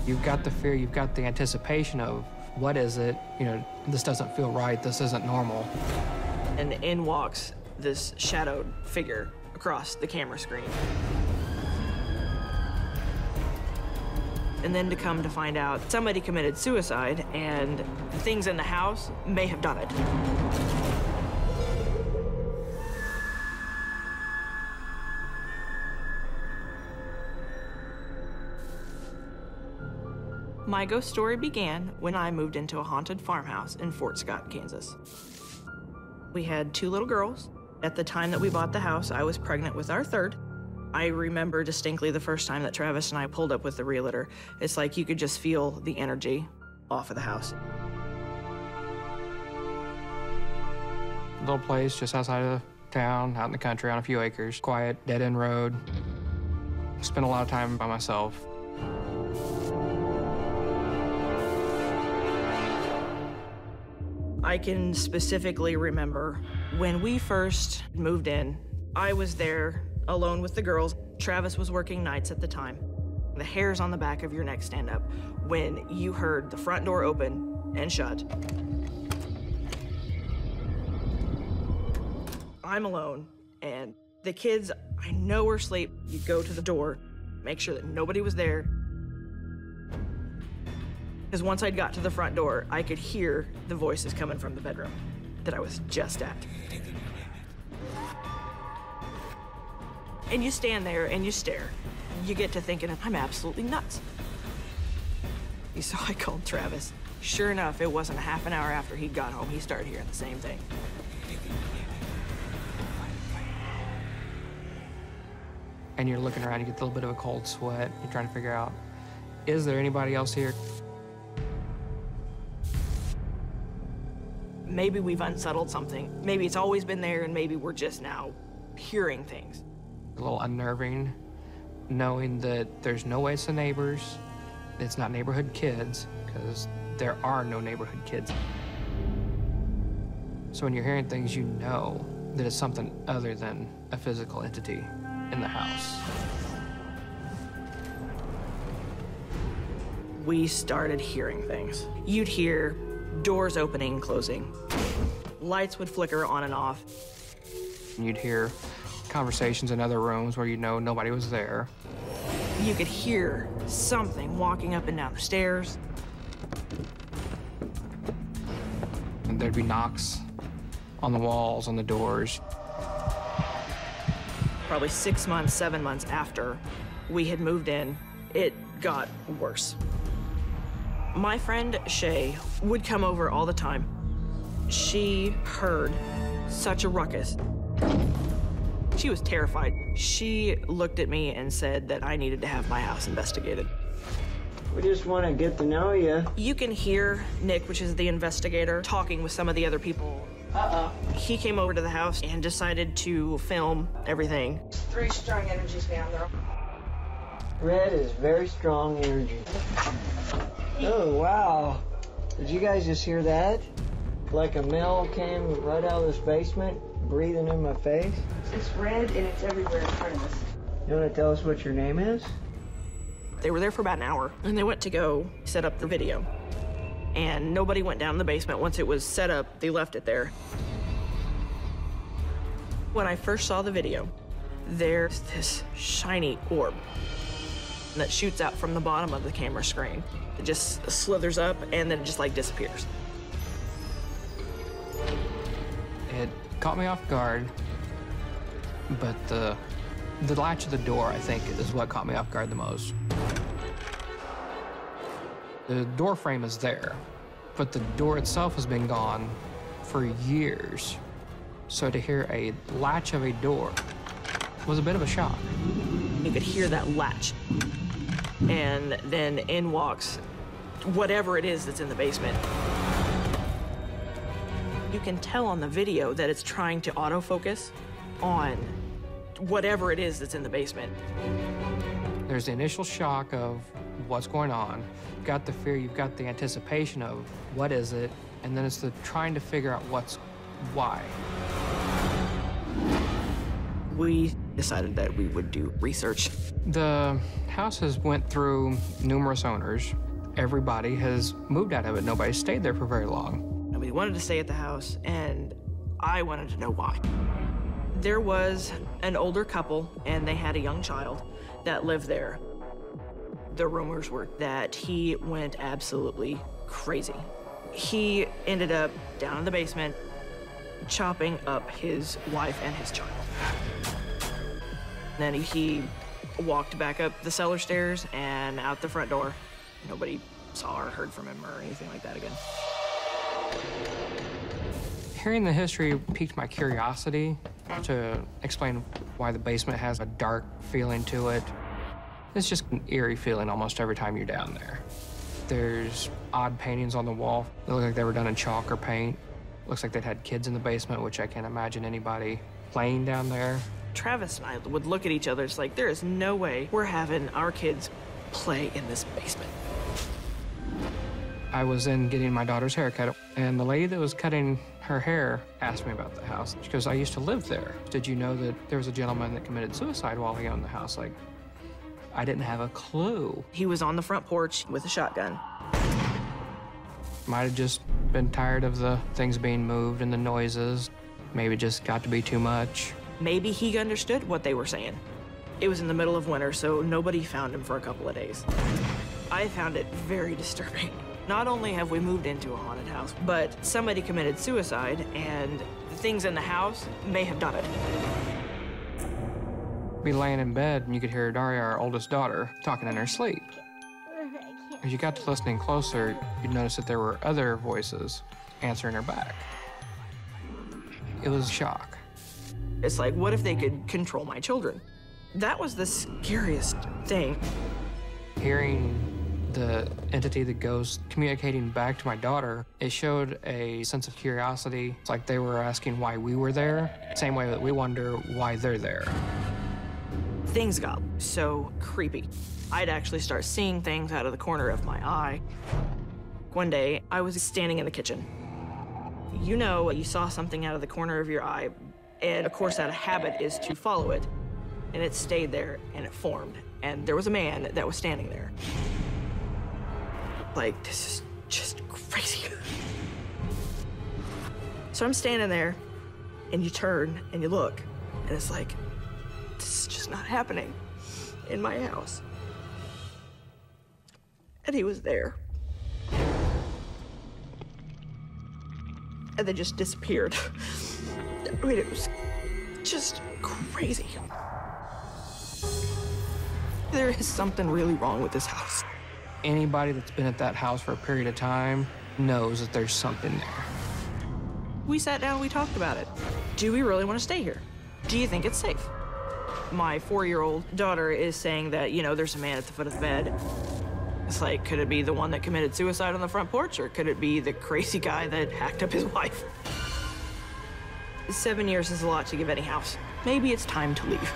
You've got the fear, you've got the anticipation of, what is it? You know, this doesn't feel right, this isn't normal. And in walks this shadowed figure across the camera screen. And then to come to find out somebody committed suicide and the things in the house may have done it. My ghost story began when I moved into a haunted farmhouse in Fort Scott, Kansas. We had 2 little girls. At the time that we bought the house, I was pregnant with our 3rd. I remember distinctly the first time that Travis and I pulled up with the realtor. It's like you could just feel the energy off of the house. Little place just outside of town, out in the country on a few acres. Quiet, dead-end road. Spent a lot of time by myself. I can specifically remember when we first moved in, I was there alone with the girls. Travis was working nights at the time. The hairs on the back of your neck stand up when you heard the front door open and shut. I'm alone, and the kids, I know are asleep. You go to the door, make sure that nobody was there. Because once I'd got to the front door, I could hear the voices coming from the bedroom that I was just at. And you stand there and you stare. You get to thinking, I'm absolutely nuts. So I called Travis. Sure enough, it wasn't a half an hour after he got home, he started hearing the same thing. And you're looking around, you get a little bit of a cold sweat. You're trying to figure out, is there anybody else here? Maybe we've unsettled something. Maybe it's always been there, and maybe we're just now hearing things. A little unnerving, knowing that there's no way it's the neighbors, it's not neighborhood kids, because there are no neighborhood kids. So when you're hearing things, you know that it's something other than a physical entity in the house. We started hearing things. You'd hear doors opening and closing. Lights would flicker on and off. You'd hear conversations in other rooms where you know nobody was there. You could hear something walking up and down the stairs. And there'd be knocks on the walls, on the doors. Probably 6 months, 7 months after we had moved in, it got worse. My friend Shay would come over all the time. She heard such a ruckus. She was terrified. She looked at me and said that I needed to have my house investigated. We just want to get to know you. You can hear Nick, which is the investigator, talking with some of the other people. He came over to the house and decided to film everything. 3 strong energies down there. Red is very strong energy. Oh, wow. Did you guys just hear that? Like a male came right out of this basement, breathing in my face. It's red and it's everywhere in front of us. You want to tell us what your name is? They were there for about an hour, and they went to go set up the video. And nobody went down in the basement. Once it was set up, they left it there. When I first saw the video, there's this shiny orb that shoots out from the bottom of the camera screen. It just slithers up, and then it just, like, disappears. It caught me off guard, but the latch of the door, I think, is what caught me off guard the most. The door frame is there, but the door itself has been gone for years. So to hear a latch of a door was a bit of a shock. You could hear that latch. And then in walks whatever it is that's in the basement. You can tell on the video that it's trying to autofocus on whatever it is that's in the basement. There's the initial shock of what's going on. You've got the fear, you've got the anticipation of what is it, and then it's the trying to figure out why. We decided that we would do research. The house has went through numerous owners. Everybody has moved out of it. Nobody stayed there for very long. Nobody wanted to stay at the house, and I wanted to know why. There was an older couple, and they had a young child that lived there. The rumors were that he went absolutely crazy. He ended up down in the basement, chopping up his wife and his child. Then he walked back up the cellar stairs and out the front door. Nobody saw or heard from him or anything like that again. Hearing the history piqued my curiosity to explain why the basement has a dark feeling to it. It's just an eerie feeling almost every time you're down there. There's odd paintings on the wall. They look like they were done in chalk or paint. Looks like they'd had kids in the basement, which I can't imagine anybody playing down there. Travis and I would look at each other. It's like, there is no way we're having our kids play in this basement. I was in getting my daughter's haircut, and the lady that was cutting her hair asked me about the house. She goes, I used to live there. Did you know that there was a gentleman that committed suicide while he owned the house? Like, I didn't have a clue. He was on the front porch with a shotgun. Might have just been tired of the things being moved and the noises. Maybe just got to be too much. Maybe he understood what they were saying. It was in the middle of winter, so nobody found him for a couple of days. I found it very disturbing. Not only have we moved into a haunted house, but somebody committed suicide, and the things in the house may have done it. Be laying in bed, and you could hear Daria, our oldest daughter, talking in her sleep. As you got to listening closer, you'd notice that there were other voices answering her back. It was shock. It's like, what if they could control my children? That was the scariest thing. Hearing the entity, the ghost, communicating back to my daughter, it showed a sense of curiosity. It's like they were asking why we were there, same way that we wonder why they're there. Things got so creepy. I'd actually start seeing things out of the corner of my eye. One day, I was standing in the kitchen. You know, you saw something out of the corner of your eye, and of course that habit is to follow it. And it stayed there, and it formed. And there was a man that was standing there. Like, this is just crazy. So I'm standing there, and you turn, and you look, and it's like, this is just not happening in my house. And he was there. And they just disappeared. I mean, it was just crazy. There is something really wrong with this house. Anybody that's been at that house for a period of time knows that there's something there. We sat down, we talked about it. Do we really want to stay here? Do you think it's safe? My 4-year-old daughter is saying that, you know, there's a man at the foot of the bed. It's like, could it be the one that committed suicide on the front porch, or could it be the crazy guy that hacked up his wife? 7 years is a lot to give any house. Maybe it's time to leave.